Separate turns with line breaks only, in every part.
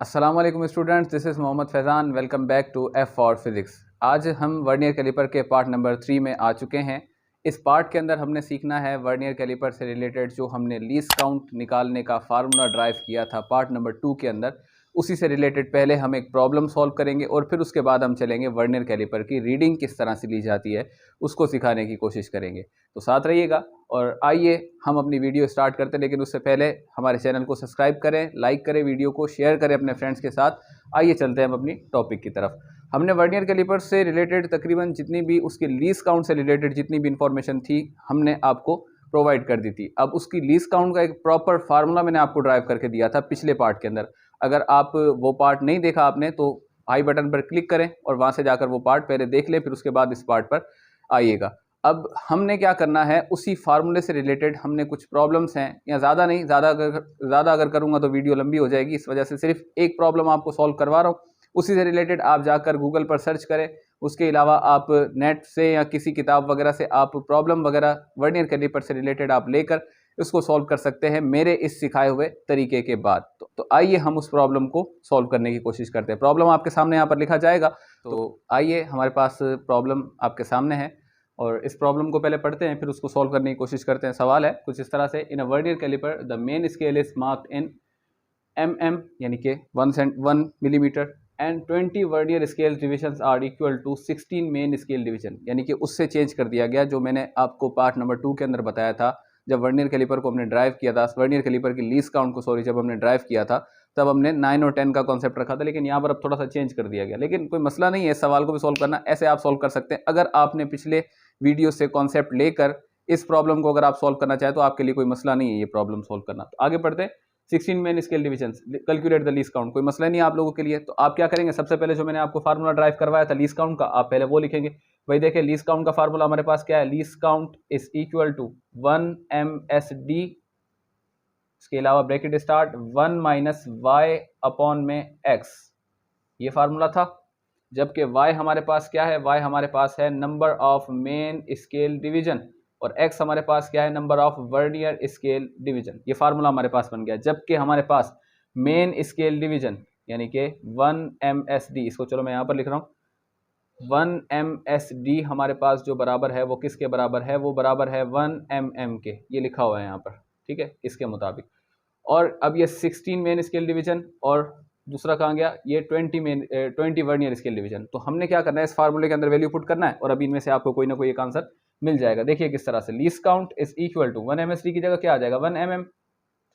अस्सलाम वालेकुम students, this is Mohammad Faizan. Welcome back to F for physics. आज हम वर्नियर कैलिपर के पार्ट नंबर 3 में आ चुके हैं। इस पार्ट के अंदर हमने सीखना है वर्नियर कैलिपर से रिलेटेड जो हमने लीस्ट काउंट निकालने का फार्मूला ड्राइव किया था पार्ट नंबर 2 के अंदर, उसी से रिलेटेड पहले हम एक प्रॉब्लम सॉल्व करेंगे और फिर उसके बाद हम चलेंगे वर्नियर कैलिपर की रीडिंग किस तरह से ली जाती है उसको सिखाने की कोशिश करेंगे। तो साथ रहिएगा और आइए हम अपनी वीडियो स्टार्ट करते हैं। लेकिन उससे पहले हमारे चैनल को सब्सक्राइब करें, लाइक करें, वीडियो को शेयर करें अपने फ्रेंड्स के साथ। आइए चलते हैं हम अपनी टॉपिक की तरफ। हमने वर्नियर कैलिपर से रिलेटेड तकरीबन जितनी भी उसके लीस्ट काउंट से रिलेटेड जितनी भी इंफॉर्मेशन थी हमने आपको प्रोवाइड कर दी थी। अब उसकी लीस्ट काउंट का एक प्रॉपर फार्मूला मैंने आपको ड्राइव करके दिया था पिछले पार्ट के अंदर। अगर आप वो पार्ट नहीं देखा आपने तो आई बटन पर क्लिक करें और वहाँ से जाकर वो पार्ट पहले देख लें, फिर उसके बाद इस पार्ट पर आइएगा। अब हमने क्या करना है, उसी फार्मूले से रिलेटेड हमने कुछ प्रॉब्लम्स हैं, या ज़्यादा नहीं, ज़्यादा अगर करूँगा तो वीडियो लंबी हो जाएगी, इस वजह से सिर्फ एक प्रॉब्लम आपको सॉल्व करवा रहा हूँ। उसी से रिलेटेड आप जाकर गूगल पर सर्च करें। उसके अलावा आप नेट से या किसी किताब वगैरह से आप प्रॉब्लम वगैरह वर्नियर कैलिपर से रिलेटेड आप लेकर इसको सॉल्व कर सकते हैं मेरे इस सिखाए हुए तरीके के बाद। तो आइए हम उस प्रॉब्लम को सॉल्व करने की कोशिश करते हैं। प्रॉब्लम आपके सामने यहाँ पर लिखा जाएगा, तो आइए हमारे पास प्रॉब्लम आपके सामने है और इस प्रॉब्लम को पहले पढ़ते हैं, फिर उसको सॉल्व करने की कोशिश करते हैं। सवाल है कुछ इस तरह से, in a vernier caliper the main scale is marked in यानी कि 1 millimetre and 20 vernier scale divisions are equal to 16 main scale division. यानी कि उससे चेंज कर दिया गया जो मैंने आपको पार्ट नंबर 2 के अंदर बताया था। जब वर्नियर कैलिपर को हमने ड्राइव किया था, वर्नियर कैलिपर की लीस्ट काउंट को जब हमने ड्राइव किया था तब हमने 9 और 10 का कॉन्सेप्ट रखा था, लेकिन यहाँ पर अब थोड़ा सा चेंज कर दिया गया। लेकिन कोई मसला नहीं है, इस सवाल को भी सॉल्व करना ऐसे आप सॉल्व कर सकते हैं। अगर आपने पिछले वीडियो से कॉन्सेप्ट लेकर इस प्रॉब्लम को अगर आप सॉल्व करना चाहें तो आपके लिए कोई मसला नहीं है ये प्रॉब्लम सॉल्व करना। तो आगे बढ़ते हैं। 16 main scale division, calculate the least count, कोई मसला नहीं है आप लोगों के लिए। तो आप क्या करेंगे, सबसे पहले जो मैंने आपको फार्मूला ड्राइव करवाया था लीस्ट काउंट का, आप पहले वो लिखेंगे। भाई देखिए लीस्ट काउंट का फार्मूला हमारे पास क्या है, least count is equal to 1 MSD, इसके अलावा bracket start 1 minus Y upon में एक्स, ये फार्मूला था। जबकि y हमारे पास क्या है, y हमारे पास है number of main scale division और x हमारे पास क्या है, number of vernier scale division. ये फार्मूला हमारे पास बन गया। जबकि हमारे पास मेन स्केल डिवीजन यानी कि 1 MSD, इसको चलो मैं यहाँ पर लिख रहा हूँ, 1 MSD हमारे पास जो बराबर है वो किसके बराबर है, वो बराबर है 1 mm के, ये लिखा हुआ है यहाँ पर, ठीक है, इसके मुताबिक। और अब ये 16 मेन स्केल डिवीजन और दूसरा कहाँ गया, ये 20 वर्नियर स्केल डिवीजन। तो हमने क्या करना है, इस फार्मूले के अंदर वैल्यू पुट करना है और अभी इनमें से आपको कोई ना कोई एक आंसर मिल जाएगा। देखिए किस तरह से, least count is equal to 1 MSD की जगह क्या आ जाएगा 1 mm,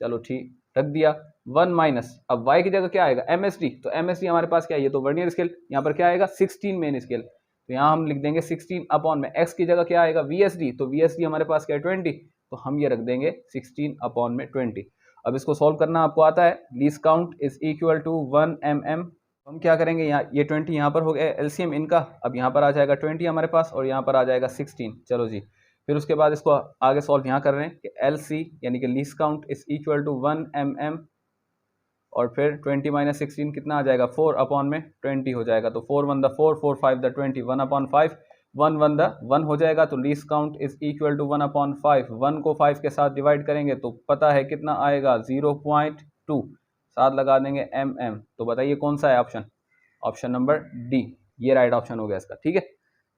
चलो ठीक रख दिया। 1 माइनस, अब y की जगह क्या आएगा MSD, तो MSD हमारे पास क्या है, ये तो वर्नियर स्केल, यहाँ पर क्या आएगा 16 मेन स्केल, तो यहाँ हम लिख देंगे 16 अपॉन में x की जगह क्या आएगा VSD, तो VSD हमारे पास क्या है 20, तो हम ये रख देंगे 16 अपॉन में 20। अब इसको सॉल्व करना आपको आता है, least count is equal to 1 mm। हम क्या करेंगे, यहाँ ये 20 यहाँ पर हो गया एलसीएम इनका, अब यहाँ पर आ जाएगा 20 हमारे पास और यहाँ पर आ जाएगा 16, चलो जी। फिर उसके बाद इसको आगे सॉल्व यहाँ कर रहे हैं कि LC यानी कि least count is equal to 1 mm और फिर 20 माइनस 16 कितना आ जाएगा 4 अपॉन में 20 हो जाएगा, तो 4 1 द 4, 4 5 द 20, 1 अपॉन 5, 1 1 द 1 हो जाएगा। तो least count is equal to 1 upon 5, 1 को 5 के साथ डिवाइड करेंगे तो पता है कितना आएगा 0.2, साथ लगा देंगे mm। तो बताइए कौन सा है ऑप्शन, ऑप्शन नंबर डी, ये राइट ऑप्शन हो गया इसका, ठीक है।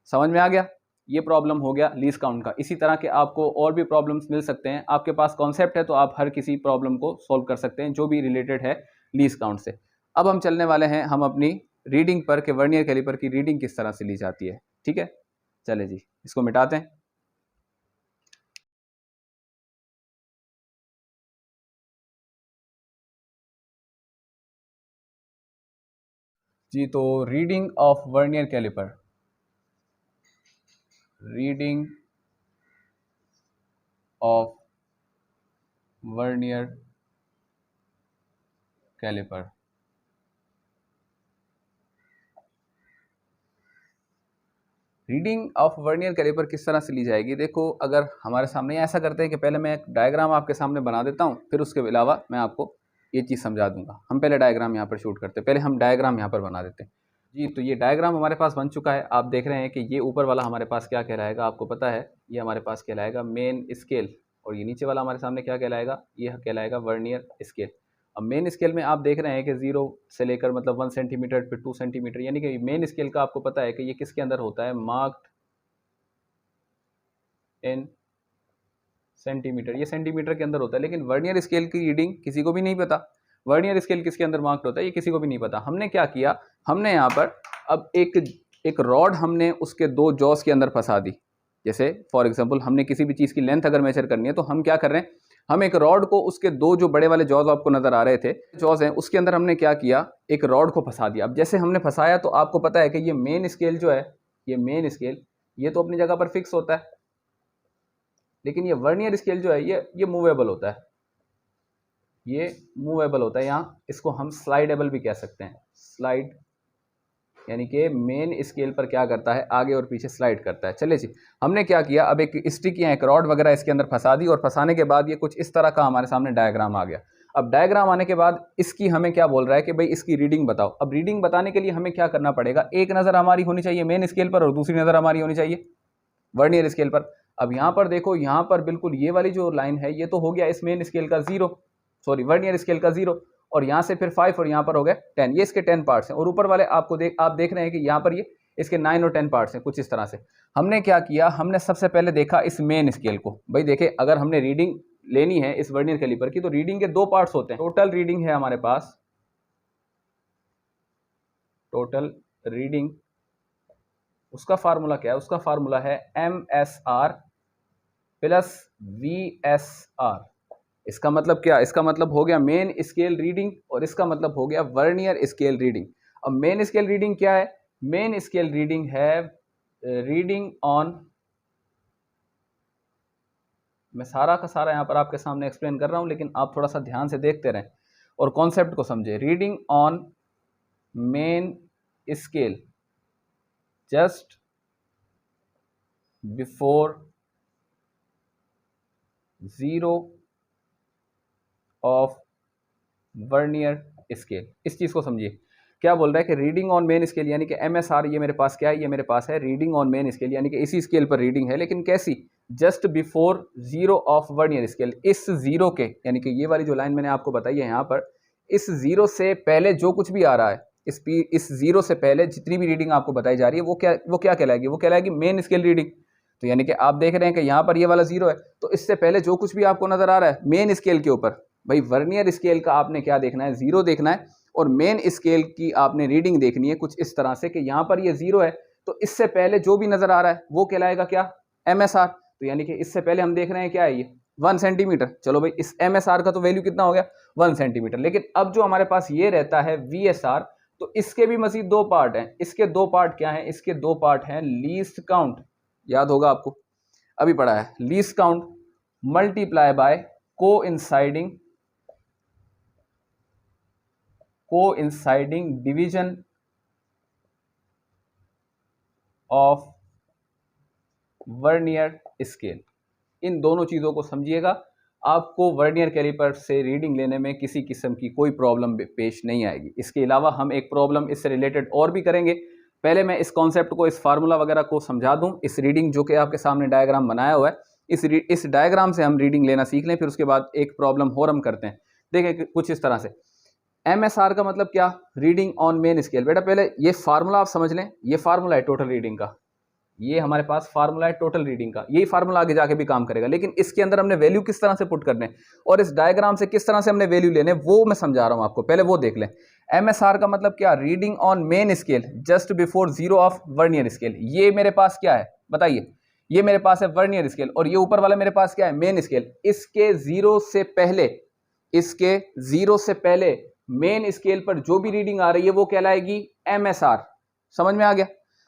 समझ में आ गया, ये प्रॉब्लम हो गया लीस्ट काउंट का। इसी तरह के आपको और भी प्रॉब्लम्स मिल सकते हैं, आपके पास कॉन्सेप्ट है तो आप हर किसी प्रॉब्लम को सॉल्व कर सकते हैं जो भी रिलेटेड है लीस्ट काउंट से। अब हम चलने वाले हैं हम अपनी रीडिंग पर कि वर्नियर कैलिपर की रीडिंग किस तरह से ली जाती है, ठीक है। चले जी इसको मिटाते हैं। जी तो reading of vernier caliper, reading of vernier caliper, reading of vernier caliper किस तरह से ली जाएगी। देखो अगर हमारे सामने ऐसा करते हैं कि पहले मैं एक डायग्राम आपके सामने बना देता हूँ, फिर उसके अलावा मैं आपको ये चीज़ समझा दूंगा। हम पहले डायग्राम यहाँ पर शूट करते हैं, पहले हम डायग्राम यहाँ पर बना देते हैं। जी तो ये डायग्राम हमारे पास बन चुका है। आप देख रहे हैं कि ये ऊपर वाला हमारे पास क्या कहलाएगा, आपको पता है ये हमारे पास कहलाएगा मेन स्केल और ये नीचे वाला हमारे सामने क्या कहलाएगा, ये कहलाएगा वर्नियर स्केल। अब मेन स्केल में आप देख रहे हैं कि 0 से लेकर मतलब 1 सेंटीमीटर फिर 2 सेंटीमीटर, यानी कि मेन स्केल का आपको पता है कि ये किसके अंदर होता है, मार्क्ड इन सेंटीमीटर, ये सेंटीमीटर के अंदर होता है। लेकिन वर्नियर स्केल की रीडिंग किसी को भी नहीं पता, वर्नियर स्केल किसके अंदर मार्क्ड होता है ये किसी को भी नहीं पता। हमने क्या किया, हमने यहाँ पर अब एक रॉड हमने उसके 2 जॉस के अंदर फंसा दी। जैसे फॉर एग्जांपल हमने किसी भी चीज़ की लेंथ अगर मेजर करनी है तो हम क्या कर रहे हैं, हम एक रॉड को उसके 2 जो बड़े वाले जॉज आपको नजर आ रहे थे जॉज हैं उसके अंदर हमने क्या किया, एक रॉड को फंसा दिया। अब जैसे हमने फंसाया तो आपको पता है कि ये मेन स्केल जो है, ये मेन स्केल ये तो अपनी जगह पर फिक्स होता है, लेकिन ये वर्नियर स्केल जो है ये मूवेबल होता है, ये मूवेबल होता है। यहाँ इसको हम स्लाइडेबल भी कह सकते हैं, स्लाइड, यानी कि मेन स्केल पर क्या करता है, आगे और पीछे स्लाइड करता है। चलिए जी, हमने क्या किया, अब एक स्टिक या एक रॉड वगैरह इसके अंदर फंसा दी और फंसाने के बाद ये कुछ इस तरह का हमारे सामने डायग्राम आ गया। अब डायग्राम आने के बाद इसकी हमें क्या बोल रहा है कि भाई इसकी रीडिंग बताओ। अब रीडिंग बताने के लिए हमें क्या करना पड़ेगा, एक नज़र हमारी होनी चाहिए मेन स्केल पर और दूसरी नज़र हमारी होनी चाहिए वर्नियर स्केल पर। अब यहाँ पर देखो, यहाँ पर बिल्कुल ये वाली जो लाइन है ये तो हो गया इस मेन स्केल का 0, सॉरी वर्नियर स्केल का 0, और यहाँ से फिर 5 और यहाँ पर हो गए 10, ये इसके 10 पार्ट्स हैं। और ऊपर वाले आप देख रहे हैं कि यहाँ पर ये इसके 9 और 10 पार्ट्स हैं, कुछ इस तरह से। हमने क्या किया, हमने सबसे पहले देखा इस मेन स्केल को। भाई देखे, अगर हमने रीडिंग लेनी है इस वर्नियर कैलिपर की तो रीडिंग के 2 पार्ट्स होते हैं। टोटल रीडिंग है हमारे पास, टोटल रीडिंग, उसका फार्मूला क्या है, उसका फार्मूला है MSR प्लस VSR। इसका मतलब क्या, इसका मतलब हो गया मेन स्केल रीडिंग और इसका मतलब हो गया वर्नियर स्केल रीडिंग। अब मेन स्केल रीडिंग क्या है, मेन स्केल रीडिंग है रीडिंग ऑन, मैं सारा का सारा यहां पर आपके सामने एक्सप्लेन कर रहा हूं लेकिन आप थोड़ा सा ध्यान से देखते रहें और कॉन्सेप्ट को समझे। Reading on main scale just before 0 of vernier scale, इस चीज को समझिए। क्या बोल रहा है कि रीडिंग ऑन मेन स्केल, यानी कि MSR ये मेरे पास क्या है, ये मेरे पास है रीडिंग ऑन मेन स्केल, यानी कि इसी स्केल पर रीडिंग है, लेकिन कैसी, just before 0 of vernier scale. इस 0 के, यानी कि ये वाली जो लाइन मैंने आपको बताई है यहाँ पर, इस 0 से पहले जो कुछ भी आ रहा है, इस 0 से पहले जितनी भी रीडिंग आपको बताई जा रही है वो क्या कहलाएगी, वो कहलाएगी मेन स्केल रीडिंग। तो यानी कि आप देख रहे हैं कि यहाँ पर ये वाला 0 है, तो इससे पहले जो कुछ भी आपको नजर आ रहा है मेन स्केल के ऊपर, भाई वर्नियर स्केल का आपने क्या देखना है, 0 देखना है, और मेन स्केल की आपने रीडिंग देखनी है कुछ इस तरह से कि यहाँ पर ये 0 है तो इससे पहले जो भी नजर आ रहा है वो कहलाएगा क्या, MSR। तो यानी कि इससे पहले हम देख रहे हैं क्या है, ये 1 सेंटीमीटर। चलो भाई, इस MSR का तो वैल्यू कितना हो गया, 1 सेंटीमीटर। लेकिन अब जो हमारे पास ये रहता है VSR, तो इसके भी मजीद 2 पार्ट हैं। इसके 2 पार्ट क्या हैं, इसके 2 पार्ट हैं लीस्ट काउंट, याद होगा आपको, अभी पढ़ा है, least count multiply by coinciding division of vernier scale. इन दोनों चीजों को समझिएगा, आपको वर्नियर कैलिपर से रीडिंग लेने में किसी किस्म की कोई प्रॉब्लम पेश नहीं आएगी। इसके अलावा हम एक प्रॉब्लम इससे रिलेटेड और भी करेंगे। पहले मैं इस कॉन्सेप्ट को, इस फार्मूला वगैरह को समझा दूं। इस रीडिंग जो कि आपके सामने डायग्राम बनाया हुआ है, इस डायग्राम से हम रीडिंग लेना सीख लें, फिर उसके बाद एक प्रॉब्लम और हम करते हैं। देखें कुछ इस तरह से, MSR का मतलब क्या, रीडिंग ऑन मेन स्केल। बेटा पहले ये फार्मूला आप समझ लें, ये फार्मूला है टोटल रीडिंग का, ये हमारे पास फार्मूला है टोटल रीडिंग का, यही फार्मूला आगे जाके भी काम करेगा, लेकिन इसके अंदर हमने वैल्यू किस तरह से पुट करने और इस डायग्राम से किस तरह से हमने वैल्यू लेने वो मैं समझा रहा हूं आपको, पहले वो देख लें। MSR का मतलब क्या, reading on main scale just before 0 of vernier scale. ये मेरे पास क्या है बताइए, ये मेरे पास है वर्नियर स्केल और ये ऊपर वाला मेरे पास क्या है, मेन स्केल। इसके 0 से पहले मेन स्केल पर जो भी रीडिंग आ रही है वो कहलाएगी MSR। समझ में आ गया।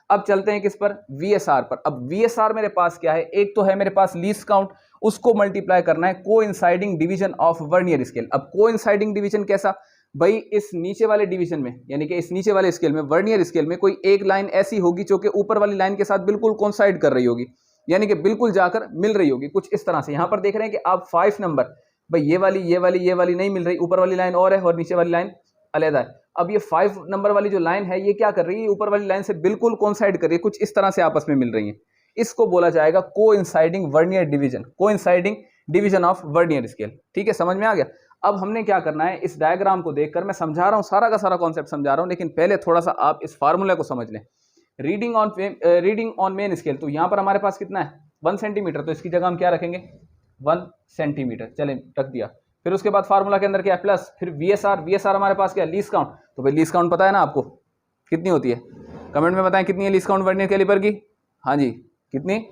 अब चलते हैं किस पर, VSR पर। अब VSR मेरे पास क्या है, एक तो है मेरे पास लीस्ट काउंट, उसको मल्टीप्लाई करना है coinciding division of vernier scale. अब कोइंसाइडिंग डिवीजन कैसा, भाई इस नीचे वाले डिवीजन में, यानी कि इस नीचे वाले स्केल में, वर्नियर स्केल में कोई एक लाइन ऐसी होगी जो कि ऊपर वाली लाइन के साथ बिल्कुल कोइंसाइड कर रही होगी, यानी कि बिल्कुल जाकर मिल रही होगी कुछ इस तरह से। यहां पर देख रहे हैं कि आप 5 नंबर, भाई ये वाली नहीं मिल रही, ऊपर वाली लाइन और है और नीचे वाली लाइन अलग है। अब ये 5 नंबर वाली जो लाइन है ये क्या कर रही है, ऊपर वाली लाइन से बिल्कुल कोइंसाइड कर रही है, कुछ इस तरह से आपस में मिल रही है। इसको बोला जाएगा coinciding vernier division, coinciding division of vernier scale. ठीक है, समझ में आ गया। अब हमने क्या करना है, इस डायग्राम को देखकर मैं समझा रहा हूँ, सारा का सारा कॉन्सेप्ट समझा रहा हूँ, लेकिन पहले थोड़ा सा आप इस फार्मूले को समझ लें। रीडिंग ऑन मेन स्केल, तो यहाँ पर हमारे पास कितना है 1 सेंटीमीटर, तो इसकी जगह हम क्या रखेंगे 1 सेंटीमीटर, चलें रख दिया। फिर उसके बाद फार्मूला के अंदर क्या है प्लस, फिर वीएसआर हमारे पास क्या है लीस्ट काउंट, तो भाई लीस्ट काउंट पता है ना आपको कितनी होती है, कमेंट में बताएं कितनी है लीस्ट काउंट वर्नियर कैलिपर की। हाँ जी कितनी,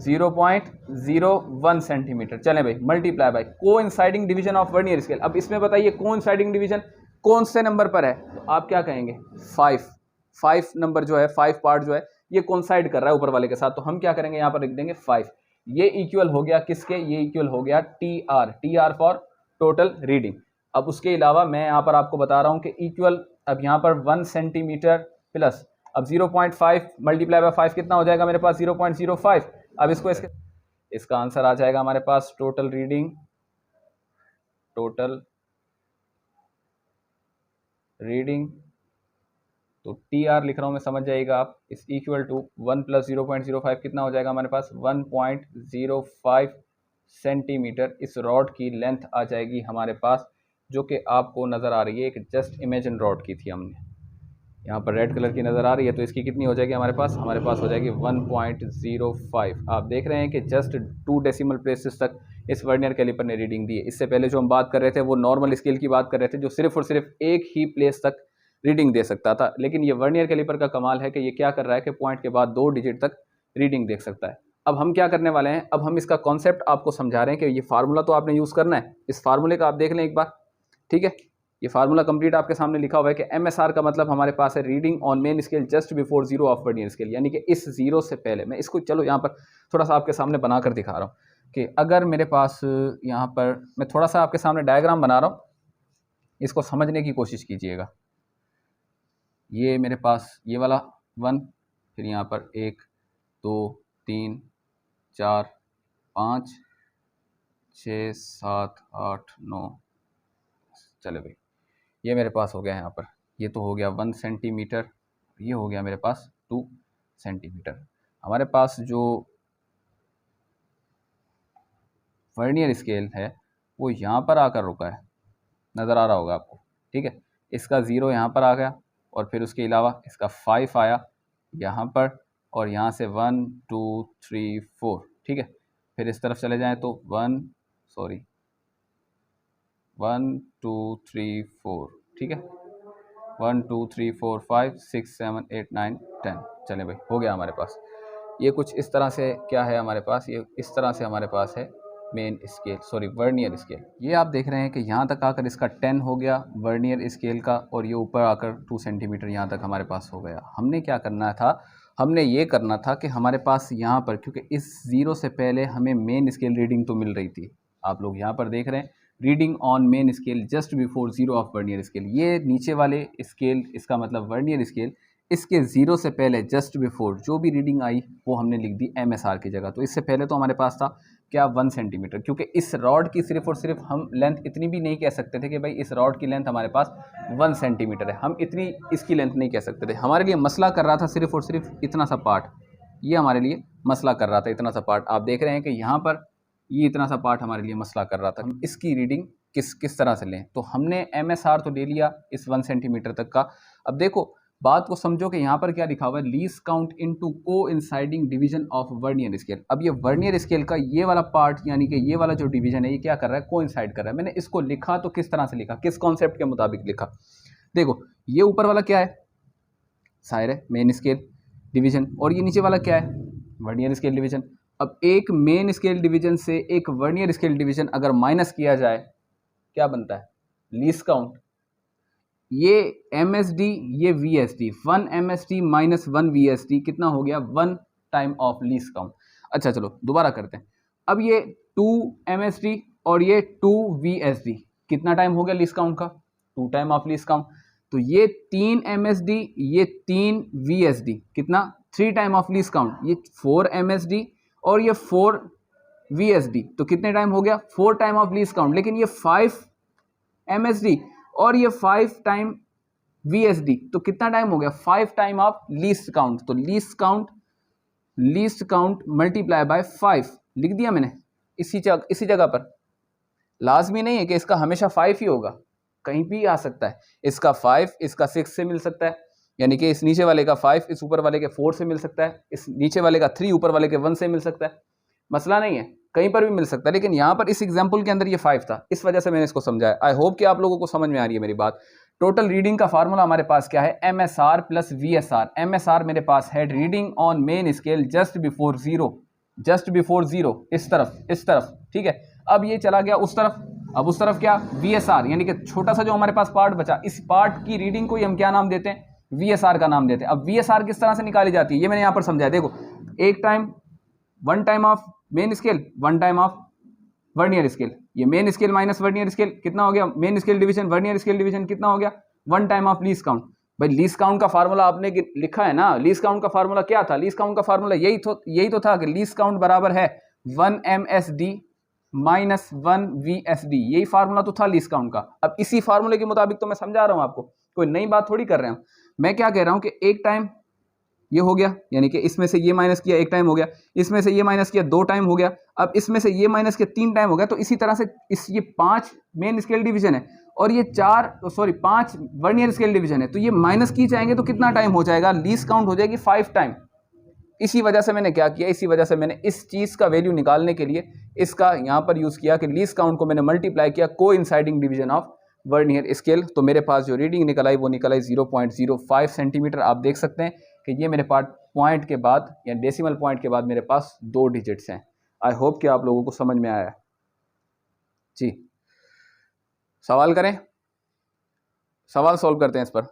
0.01 सेंटीमीटर। चलें भाई multiply by coinciding division of vernier scale. अब इसमें बताइए कोइंसाइडिंग डिवीजन कौन से नंबर पर है, तो आप क्या कहेंगे 5 नंबर जो है 5 पार्ट जो है ये कोइंसाइड कर रहा है ऊपर वाले के साथ, तो हम क्या करेंगे यहाँ पर लिख देंगे 5। ये इक्वल हो गया किसके, ये इक्वल हो गया T R for total reading. अब उसके अलावा मैं यहाँ पर आपको बता रहा हूँ कि इक्वल, अब यहाँ पर 1 सेंटीमीटर प्लस, अब 0.5 मल्टीप्लाई बाय 5 कितना हो जाएगा मेरे पास 0.05। अब इसको इसका आंसर आ जाएगा हमारे पास टोटल रीडिंग, तो टी आर लिख रहा हूँ मैं, समझ जाइएगा आप, इस इक्वल टू 1 प्लस 0.05 कितना हो जाएगा हमारे पास 1.05 सेंटीमीटर। इस रॉड की लेंथ आ जाएगी हमारे पास, जो कि आपको नज़र आ रही है, एक जस्ट इमेजिन रॉड की थी हमने, यहाँ पर रेड कलर की नज़र आ रही है, तो इसकी कितनी हो जाएगी हमारे पास हो जाएगी 1.05। आप देख रहे हैं कि जस्ट 2 डेसिमल प्लेसेस तक इस वर्नियर कैलिपर ने रीडिंग दी है। इससे पहले जो हम बात कर रहे थे वो नॉर्मल स्केल की बात कर रहे थे, जो सिर्फ और सिर्फ एक ही प्लेस तक रीडिंग दे सकता था, लेकिन ये वर्नियर कैलिपर का कमाल है कि ये क्या कर रहा है कि पॉइंट के बाद 2 डिजिट तक रीडिंग देख सकता है। अब हम क्या करने वाले हैं, अब हम इसका कॉन्सेप्ट आपको समझा रहे हैं कि ये फार्मूला तो आपने यूज़ करना है, इस फार्मूले का आप देख लें एक बार, ठीक है। ये फार्मूला कंप्लीट आपके सामने लिखा हुआ है कि MSR का मतलब हमारे पास है reading on main scale just before zero of vernier scale, यानी कि इस जीरो से पहले। मैं इसको चलो यहाँ पर थोड़ा सा आपके सामने बनाकर दिखा रहा हूँ कि अगर मेरे पास यहाँ पर, मैं थोड़ा सा आपके सामने डायग्राम बना रहा हूँ, इसको समझने की कोशिश कीजिएगा। ये मेरे पास ये वाला 1, फिर यहाँ पर 1 2 3 4 5 6 7 8 9, चले भाई ये मेरे पास हो गया यहाँ पर, ये तो हो गया 1 सेंटीमीटर, ये हो गया मेरे पास 2 सेंटीमीटर। हमारे पास जो वर्नियर स्केल है वो यहाँ पर आकर रुका है, नज़र आ रहा होगा आपको, ठीक है। इसका 0 यहाँ पर आ गया, और फिर उसके अलावा इसका 5 आया यहाँ पर, और यहाँ से 1 2 3 4, ठीक है। फिर इस तरफ चले जाएँ तो 1 2 3 4, ठीक है, 1 2 3 4 5 6 7 8 9 10, चलें भाई हो गया हमारे पास। ये कुछ इस तरह से क्या है हमारे पास, ये इस तरह से हमारे पास है मेन स्केल, वर्नियर स्केल। ये आप देख रहे हैं कि यहाँ तक आकर इसका 10 हो गया वर्नियर स्केल का, और ये ऊपर आकर 2 सेंटीमीटर यहाँ तक हमारे पास हो गया। हमने क्या करना था, हमने ये करना था कि हमारे पास यहाँ पर, क्योंकि इस 0 से पहले हमें मेन स्केल रीडिंग तो मिल रही थी, आप लोग यहाँ पर देख रहे हैं reading on main scale just before zero of vernier scale. ये नीचे वाले स्केल, इसका मतलब वर्नियर स्केल, इसके 0 से पहले जस्ट बिफोर जो भी रीडिंग आई वो हमने लिख दी MSR की जगह। तो इससे पहले तो हमारे पास था क्या 1 सेंटीमीटर, क्योंकि इस रॉड की सिर्फ और सिर्फ हम लेंथ इतनी भी नहीं कह सकते थे कि भाई इस रॉड की लेंथ हमारे पास 1 सेंटीमीटर है, हम इतनी इसकी लेंथ नहीं कह सकते थे। हमारे लिए मसला कर रहा था सिर्फ और सिर्फ इतना सा पार्ट, ये हमारे लिए मसला कर रहा था इतना सा पार्ट। आप देख रहे हैं कि यहाँ पर ये इतना सा पार्ट हमारे लिए मसला कर रहा था, हम इसकी रीडिंग किस तरह से लें। तो हमने MSR तो ले लिया इस 1 सेंटीमीटर तक का। अब देखो बात को समझो कि यहाँ पर क्या लिखा हुआ है, least count into coinciding division of vernier scale. अब ये वर्नियर स्केल का ये वाला पार्ट, यानी कि ये वाला जो डिवीजन है, ये क्या कर रहा है, कोइंसाइड कर रहा है। मैंने इसको लिखा तो किस तरह से लिखा, किस कॉन्सेप्ट के मुताबिक लिखा, देखो ये ऊपर वाला क्या है, सायर है मेन स्केल डिवीजन, और ये नीचे वाला क्या है, वर्नियर स्केल डिवीजन। अब एक मेन स्केल डिवीजन से एक वर्नियर स्केल डिवीजन अगर माइनस किया जाए क्या बनता है, लीस्ट काउंट। ये MSD, ये VSD, 1 MSD माइनस 1 VSD कितना हो गया, 1 टाइम ऑफ लीस्ट काउंट। अच्छा चलो दोबारा करते हैं। अब ये 2 MSD और ये 2 VSD कितना टाइम हो गया लीस्ट काउंट का, 2 टाइम ऑफ लीस्ट काउंट। तो ये 3 MSD, ये 3 VSD कितना, 3 टाइम ऑफ लीस्ट काउंट। ये 4 MSD और ये 4 VSD, तो कितने टाइम हो गया, 4 टाइम ऑफ लीस्ट काउंट। लेकिन ये 5 MSD और ये 5 टाइम VSD, तो कितना टाइम हो गया, 5 टाइम ऑफ लीस्ट काउंट। तो लीस्ट काउंट मल्टीप्लाई बाय 5 लिख दिया मैंने इसी जगह पर। लाजमी नहीं है कि इसका हमेशा 5 ही होगा, कहीं भी आ सकता है। इसका 5 इसका 6 से मिल सकता है, यानी कि इस नीचे वाले का 5 इस ऊपर वाले के 4 से मिल सकता है, इस नीचे वाले का 3 ऊपर वाले के 1 से मिल सकता है। मसला नहीं है, कहीं पर भी मिल सकता है, लेकिन यहाँ पर इस एग्जाम्पल के अंदर ये 5 था, इस वजह से मैंने इसको समझाया। आई होप कि आप लोगों को समझ में आ रही है मेरी बात। टोटल रीडिंग का फार्मूला हमारे पास क्या है, MSR प्लस VSR। MSR मेरे पास है reading on main scale just before zero, इस तरफ, ठीक है। अब ये चला गया उस तरफ, अब उस तरफ क्या, VSR, यानी कि छोटा सा जो हमारे पास पार्ट बचा, इस पार्ट की रीडिंग को ही हम क्या नाम देते हैं, VSR का नाम देते हैं। अब VSR किस तरह से निकाली जाती है ये मैंने यहाँ पर समझाया। देखो, एक time, one time of main scale, one time of vernier scale. ये main scale minus vernier scale कितना हो गया, main scale division vernier scale division कितना हो गया, one time of least count. भाई लीस्ट काउंट का फार्मूला आपने लिखा है ना, लीस्ट काउंट का फार्मूला क्या था, लीस्ट काउंट का फार्मूला यही तो था कि लीस्ट काउंट बराबर है 1 MSD माइनस 1 VSD, यही फार्मूला तो था लीस्ट काउंट का। अब इसी फार्मूले के मुताबिक तो मैं समझा रहा हूं आपको, कोई नई बात थोड़ी कर रहे हैं। मैं क्या कह रहा हूं कि एक टाइम ये हो गया, यानी कि इसमें से ये माइनस किया एक टाइम हो गया, इसमें से ये माइनस किया 2 टाइम हो गया, अब इसमें से ये माइनस किया 3 टाइम हो गया। तो इसी तरह से ये 5 मेन स्केल डिवीजन है और ये 5 वर्नियर स्केल डिवीजन है, तो ये माइनस की जाएंगे तो कितना टाइम हो जाएगा, लीस्ट काउंट हो जाएगी 5 टाइम। इसी वजह से मैंने क्या किया, इसी वजह से मैंने इस चीज़ का वैल्यू निकालने के लिए इसका यहाँ पर यूज़ किया कि लीस्ट काउंट को मैंने मल्टीप्लाई किया coinciding division of vernier scale. तो मेरे पास जो रीडिंग निकल आई वो निकल आई 0.05 सेंटीमीटर। आप देख सकते हैं कि ये मेरे पास पॉइंट के बाद या डेसिमल पॉइंट के बाद मेरे पास 2 डिजिट्स हैं। आई होप कि आप लोगों को समझ में आया जी। सवाल करें, सवाल सॉल्व करते हैं इस पर।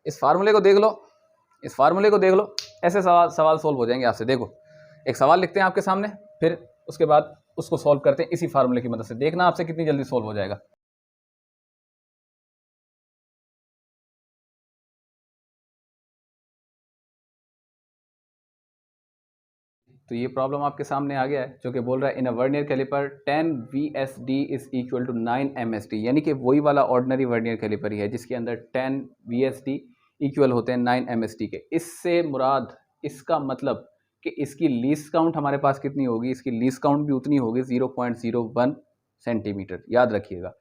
इस फार्मूले को देख लो, इस फार्मूले को देख लो, ऐसे सवाल सॉल्व हो जाएंगे आपसे। देखो, एक सवाल लिखते हैं आपके सामने, फिर उसके बाद उसको सॉल्व करते हैं इसी फार्मूले की मदद से। देखना आपसे कितनी जल्दी सॉल्व हो जाएगा। तो ये प्रॉब्लम आपके सामने आ गया है जो कि बोल रहा है in a vernier caliper 10 VSD is equal to 9 MSD, यानी कि वही वाला ऑर्डिनरी वर्नियर कैलिपर ही है जिसके अंदर 10 VSD इक्वल होते हैं 9 MSD के। इससे मुराद, इसका मतलब कि इसकी लीस्ट काउंट हमारे पास कितनी होगी, इसकी लीस्ट काउंट भी उतनी होगी 0.01 सेंटीमीटर, याद रखिएगा।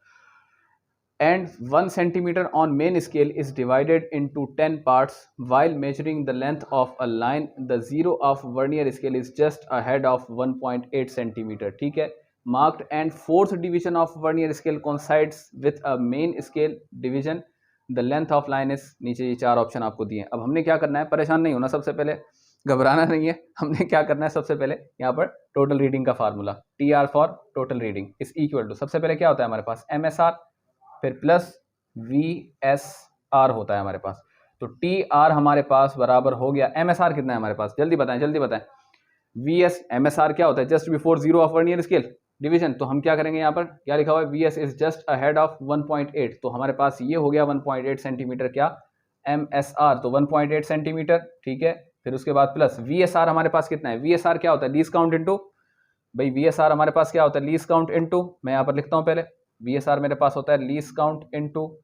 And 1 centimeter on main scale is divided into 10 parts. While measuring the length of a line, the zero of vernier scale is just ahead of 1.8 centimeter. ठीक है, marked and fourth division of vernier scale coincides with a main scale division. The length of line is, नीचे ये 4 option आपको दिए हैं। अब हमने क्या करना है, परेशान नहीं होना, सबसे पहले घबराना नहीं है। हमने क्या करना है, सबसे पहले यहाँ पर टोटल रीडिंग का formula TR for total reading is equal to, सबसे पहले क्या होता है हमारे पास MSR, फिर प्लस VSR होता है हमारे पास। तो TR हमारे पास बराबर हो गया, MSR कितना है हमारे पास, जल्दी बताएं जल्दी बताएं। MSR क्या होता है, just before zero of vernier scale division. तो हम क्या करेंगे, यहाँ पर क्या लिखा हुआ है, VS is just ahead of 1.8, तो हमारे पास ये हो गया 1.8 सेंटीमीटर क्या MSR, तो 1.8 सेंटीमीटर, ठीक है। फिर उसके बाद प्लस VSR हमारे पास कितना है, VSR क्या होता है, लीस्ट काउंट इनटू, भाई VSR हमारे पास क्या होता है, लीस्ट काउंट इनटू, मैं यहाँ पर लिखता हूँ पहले, VSR मेरे पास होता है least count into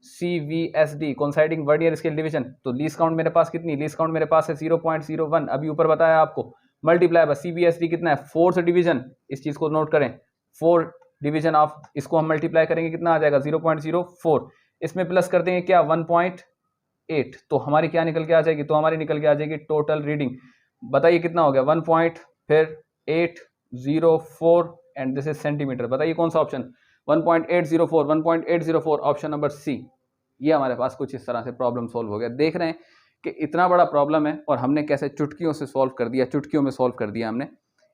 CVSD coinciding vernier scale division. तो लीस्ट काउंट मेरे पास कितनी, लीस्ट काउंट मेरे पास है 0.01, अभी ऊपर बताया आपको, मल्टीप्लाई बाय CVSD कितना है, 4th डिवीजन, इस चीज को नोट करें, 4 डिवीजन ऑफ, इसको हम मल्टीप्लाई करेंगे कितना आ जाएगा 0.04, इसमें प्लस कर देंगे क्या 1.8, तो हमारी क्या निकल के आ जाएगी, तो हमारी निकल के आ जाएगी टोटल रीडिंग। बताइए कितना हो गया, 1.804 एंड दिस इज सेंटीमीटर। बताइए कौन सा ऑप्शन, 1.804 ऑप्शन नंबर सी। ये हमारे पास कुछ इस तरह से प्रॉब्लम सॉल्व हो गया। देख रहे हैं कि इतना बड़ा प्रॉब्लम है और हमने कैसे चुटकियों से सॉल्व कर दिया, चुटकियों में सॉल्व कर दिया हमने।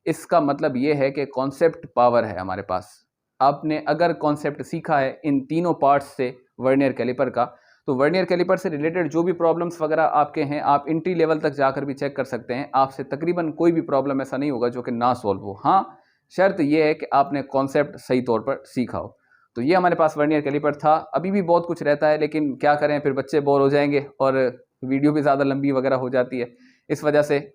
इसका मतलब ये है कि कॉन्सेप्ट पावर है हमारे पास। आपने अगर कॉन्सेप्ट सीखा है इन तीनों पार्ट्स से वर्नियर कैलिपर का, तो वर्नियर कैलिपर से रिलेटेड जो भी प्रॉब्लम्स वगैरह आपके हैं, आप इंट्री लेवल तक जाकर भी चेक कर सकते हैं। आपसे तकरीबन कोई भी प्रॉब्लम ऐसा नहीं होगा जो कि ना सॉल्व हो। हाँ, शर्त यह है कि आपने कॉन्सेप्ट सही तौर पर सीखा हो। तो ये हमारे पास वर्नियर कैलिपर था। अभी भी बहुत कुछ रहता है, लेकिन क्या करें, फिर बच्चे बोर हो जाएंगे और वीडियो भी ज़्यादा लंबी वगैरह हो जाती है। इस वजह से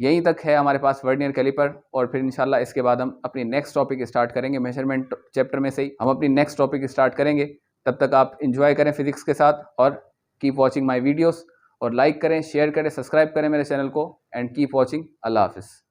यहीं तक है हमारे पास वर्नियर कैलिपर, और फिर इंशाल्लाह इसके बाद हम अपनी नेक्स्ट टॉपिक स्टार्ट करेंगे। मेजरमेंट चैप्टर में से ही हम अपनी नेक्स्ट टॉपिक स्टार्ट करेंगे। तब तक आप इंजॉय करें फिजिक्स के साथ और कीप वॉचिंग माई वीडियोज़, और लाइक करें, शेयर करें, सब्सक्राइब करें मेरे चैनल को, एंड कीप वॉचिंग। अल्लाह हाफिज़।